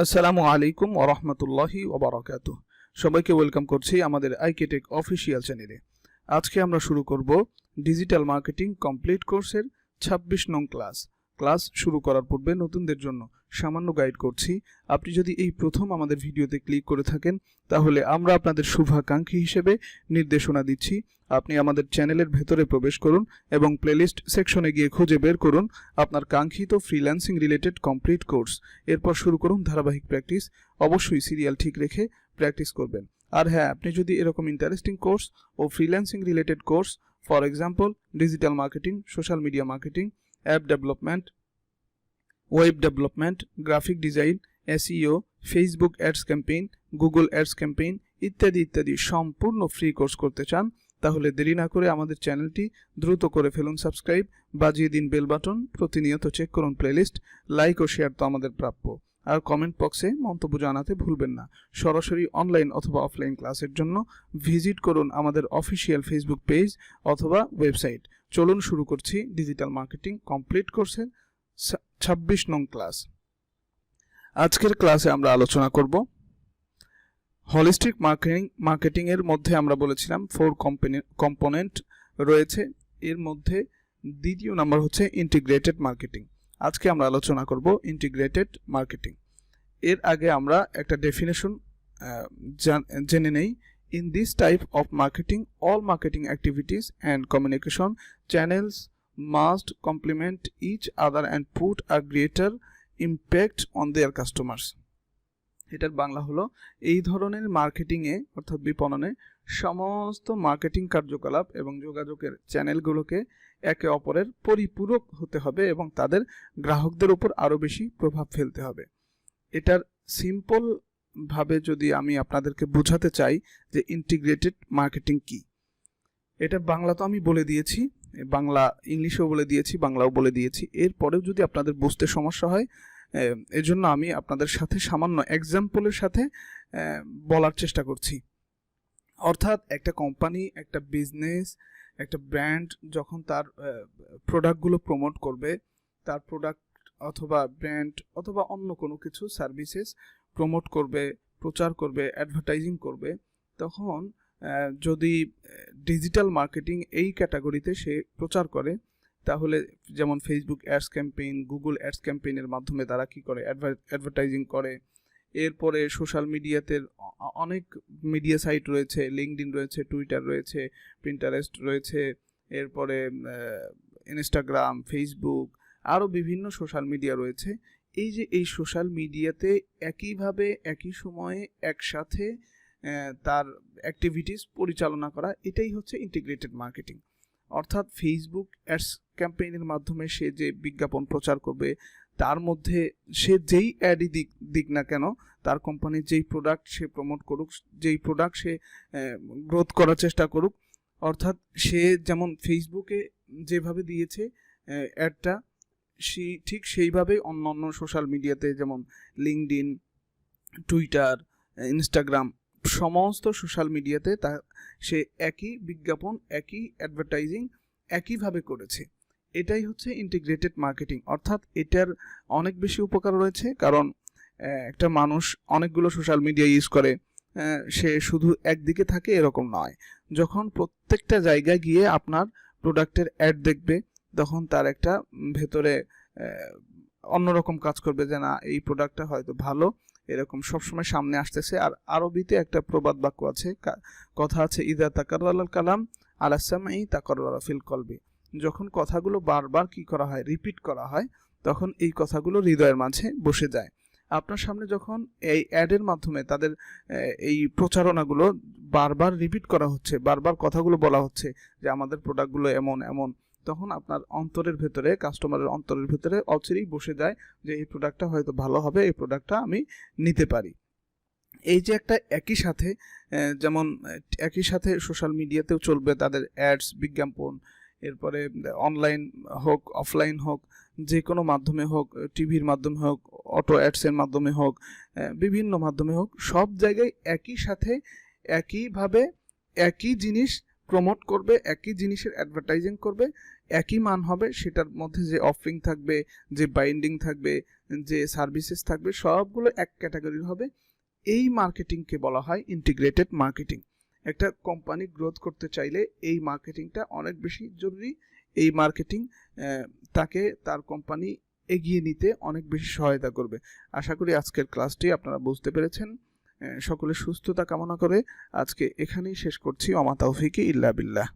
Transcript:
আসসালামু আলাইকুম ওয়া রাহমাতুল্লাহি ওয়া বারাকাতুহু। সবাইকে ওয়েলকাম করছি আমাদের আইকেটেক অফিশিয়াল চ্যানেলে। আজকে আমরা শুরু করব ডিজিটাল মার্কেটিং কমপ্লিট কোর্সের 26 নং ক্লাস। ক্লাস শুরু করার পূর্বে নতুনদের জন্য সামান্য গাইড করছি। আপনি যদি এই প্রথম আমাদের ভিডিওতে ক্লিক করে থাকেন তাহলে আমরা আপনাদের শুভাকাঙ্ক্ষী হিসেবে নির্দেশনা দিচ্ছি। আপনি আমাদের চ্যানেলের ভেতরে প্রবেশ করুন এবং প্লেলিস্ট সেকশনে গিয়ে খুঁজে বের করুন আপনার কাঙ্ক্ষিত ফ্রিল্যান্সিং রিলেটেড কমপ্লিট কোর্স। এরপর শুরু করুন ধারাবাহিক প্র্যাকটিস। অবশ্যই সিরিয়াল ঠিক রেখে প্র্যাকটিস করবেন। আর হ্যাঁ, আপনি যদি এরকম ইন্টারেস্টিং কোর্স ও freelancing related course, for example digital marketing, social media marketing, app development, web development, graphic design, SEO, Facebook ads campaign, Google ads campaign ইত্যাদি ইত্যাদি সম্পূর্ণ ফ্রি কোর্স করতে চান তাহলে দেরি না করে আমাদের চ্যানেলটি দ্রুত করে ফেলুন সাবস্ক্রাইব, বাজিয়ে দিন বেল বাটন, প্রতিনিয়ত চেক করুন প্লেলিস্ট, লাইক ও শেয়ার তো আমাদের প্রাপ্য। আর কমেন্ট বক্সে মন্তব্য জানাতে ভুলবেন না। সরাসরি অনলাইন অথবা অফলাইন ক্লাসের জন্য ভিজিট করুন আমাদের অফিসিয়াল ফেসবুক পেজ অথবা ওয়েবসাইট। চলুন শুরু করছি ডিজিটাল মার্কেটিং কমপ্লিট কোর্সের 26 নং ক্লাস। আজকের ক্লাসে আমরা আলোচনা করব হলিস্টিক মার্কেটিং এর মধ্যে আমরা বলেছিলাম 4 কম্পোনেন্ট রয়েছে। এর মধ্যে দ্বিতীয় নাম্বার হচ্ছে ইন্টিগ্রেটেড মার্কেটিং। আজকে আমরা আলোচনা করব ইন্টিগ্রেটেড মার্কেটিং। এর আগে আমরা একটা ডেফিনেশন জেনে নেই। In this type of marketing, all marketing activities and communication channels must complement each other and put a greater impact on their customers. এটার বাংলা হলো, এই ধরনের মার্কেটিংয়ে অর্থাৎ বিপণনে সমস্ত মার্কেটিং কার্যকলাপ এবং যোগাযোগের চ্যানেলগুলোকে একে অপরের পরিপূরক হতে হবে এবং তাদের গ্রাহকদের উপর আরও বেশি প্রভাব ফেলতে হবে। এটার সিম্পল ভাবে যদি আমি আপনাদেরকে বোঝাতে চাই যে ইন্টিগ্রেটেড মার্কেটিং কি, এটা বাংলা তো আমি বলে দিয়েছি, বাংলা ইংলিশেও বলে দিয়েছি, বাংলাও বলে দিয়েছি। এরপরেও যদি আপনাদের বুঝতে সমস্যা হয় এজন্য আমি আপনাদের সাথে সামান্য এক্সাম্পলের সাথে বলার চেষ্টা করছি। অর্থাৎ একটা কোম্পানি, একটা বিজনেস, একটা ব্র্যান্ড যখন তার প্রোডাক্টগুলো প্রমোট করবে, তার প্রোডাক্ট অথবা ব্র্যান্ড অথবা অন্য কোনো কিছু সার্ভিসেস প্রমোট করবে, প্রচার করবে, অ্যাডভার্টাইজিং করবে, তখন যদি ডিজিটাল মার্কেটিং এই ক্যাটাগরিতে সে প্রচার করে তাহলে যেমন Facebook ads campaign, Google ads ক্যাম্পেইনের মাধ্যমে তারা কি করে অ্যাডভার্টাইজিং করে। এরপরে সোশ্যাল মিডিয়াতে অনেক মিডিয়া সাইট রয়েছে, লিঙ্কডইন রয়েছে, টুইটার রয়েছে, পিন্টারেস্ট রয়েছে, এরপরে ইনস্টাগ্রাম, ফেসবুক, আরও বিভিন্ন সোশ্যাল মিডিয়া রয়েছে। এই যে এই সোশ্যাল মিডিয়াতে একইভাবে একই সময়ে একসাথে তার অ্যাক্টিভিটিস পরিচালনা করা, এটাই হচ্ছে ইন্টিগ্রেটেড মার্কেটিং। অর্থাৎ ফেসবুক অ্যাডস ক্যাম্পেইনের মাধ্যমে সে যে বিজ্ঞাপন প্রচার করবে, তার মধ্যে সে যেই অ্যাডই দিক না কেন, তার কোম্পানির যেই প্রোডাক্ট সে প্রমোট করুক, যেই প্রোডাক্ট সে গ্রোথ করার চেষ্টা করুক, অর্থাৎ সে যেমন ফেসবুকে যেভাবে দিয়েছে অ্যাডটা, ঠিক সেইভাবেই অন্য সোশ্যাল মিডিয়াতে যেমন লিঙ্কডইন, টুইটার, ইনস্টাগ্রাম, সমস্ত সোশ্যাল মিডিয়াতে সে একই বিজ্ঞাপন, একই অ্যাডভার্টাইজিং একইভাবে করেছে। এটাই হচ্ছে ইন্টিগ্রেটেড মার্কেটিং। অর্থাৎ এটার অনেক বেশি উপকার রয়েছে, কারণ একটা মানুষ অনেকগুলো সোশ্যাল মিডিয়া ইউজ করে, সে শুধু একদিকে থাকে এরকম নয়। যখন প্রত্যেকটা জায়গায় গিয়ে আপনার প্রোডাক্টের অ্যাড দেখবে তখন তার একটা ভেতরে অন্যরকম কাজ করবে যে না, এই প্রোডাক্টটা হয়তো ভালো, এরকম সবসময় সামনে আসতেছে। আর আরবিতে একটা প্রবাদ বাক্য আছে, কথা আছে, ইদা তাকাররাল কালাম আলা সামঈ তাকাররারা ফিল কলবি। যখন কথাগুলো বারবার কি করা হয়, রিপিট করা হয়, তখন এই কথাগুলো হৃদয়ের মাঝে বসে যায়। আপনার সামনে যখন এই অ্যাডের মাধ্যমে তাদের এই প্রচারণাগুলো বারবার রিপিট করা হচ্ছে, বারবার কথাগুলো বলা হচ্ছে যে আমাদের প্রোডাক্টগুলো এমন এমন, তখন আপনার অন্তরের ভেতরে, কাস্টমারের অন্তরের ভেতরে অচিরেই বসে যায় যে এই প্রোডাক্টটা হয়তো ভালো হবে, এই প্রোডাক্টটা আমি নিতে পারি। এই যে একটা একই সাথে যেমন একই সাথে সোশ্যাল মিডিয়াতেও চলবে তাদের অ্যাডস, বিজ্ঞাপন, এরপরে অনলাইন হোক, অফলাইন হোক, যে কোনো মাধ্যমে হোক, টিভির মাধ্যমে হোক, অটো অ্যাডসের মাধ্যমে হোক, বিভিন্ন মাধ্যমে হোক, সব জায়গায় একই সাথে একইভাবে একই জিনিস প্রমোট করবে, একই জিনিসের অ্যাডভার্টাইজিং করবে, একই মান হবে, সেটার মধ্যে যে অফারিং থাকবে, যে বাইন্ডিং থাকবে, যে সার্ভিসেস থাকবে, সবগুলো এক ক্যাটাগরির হবে। এই মার্কেটিংকে বলা হয় ইন্টিগ্রেটেড মার্কেটিং। একটা কোম্পানি গ্রোথ করতে চাইলে এই মার্কেটিংটা অনেক বেশি জরুরি। এই মার্কেটিং তাকে তার কোম্পানি এগিয়ে নিতে অনেক বেশি সহায়তা করবে। আশা করি আজকের ক্লাসটি আপনারা বুঝতে পেরেছেন। সকলের সুস্থতা কামনা করে আজকে এখানেই শেষ করছি। ওমা তাওফিকি ইল্লা বিল্লাহ।